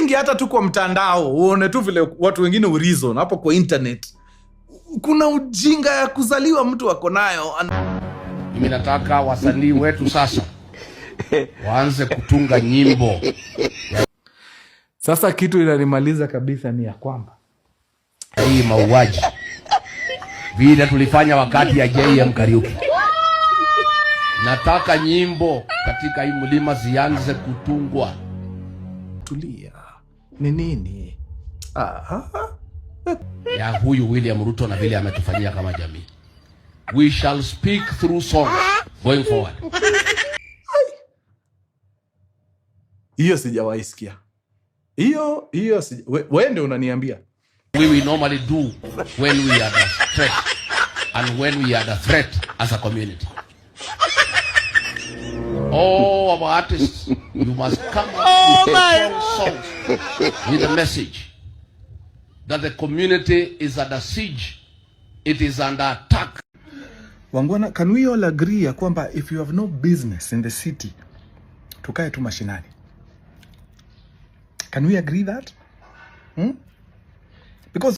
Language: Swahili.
ingia hata tu kwa mtandao uone tu vile watu wengine urizon hapo kwa internet. Kuna ujinga ya kuzaliwa mtu wako nayo. Mimi nataka wasanii wetu sasa waanze kutunga nyimbo. Sasa kitu inanimaliza kabisa ni ya kwamba hii mauaji vile tulifanya wakati ya JM Kariuki. Nataka nyimbo katika hii mlima zianze kutungwa. Tulia. Ni nini? Ya huyu William Ruto na vile ametufanyia kama jamii. We shall speak through songs going forward. Hiyo sijawahi sikia. Hiyo wewe ndio unaniambia. We will normally do when we are the threat and when we are the threat as a community. Oh, our artists, you must come up with strong songs with the message that the community is under siege, it is under attack. Wangwana, can we all agree ya kwamba if you have no business in the city, tukae tu mashinani? Can we agree that? Because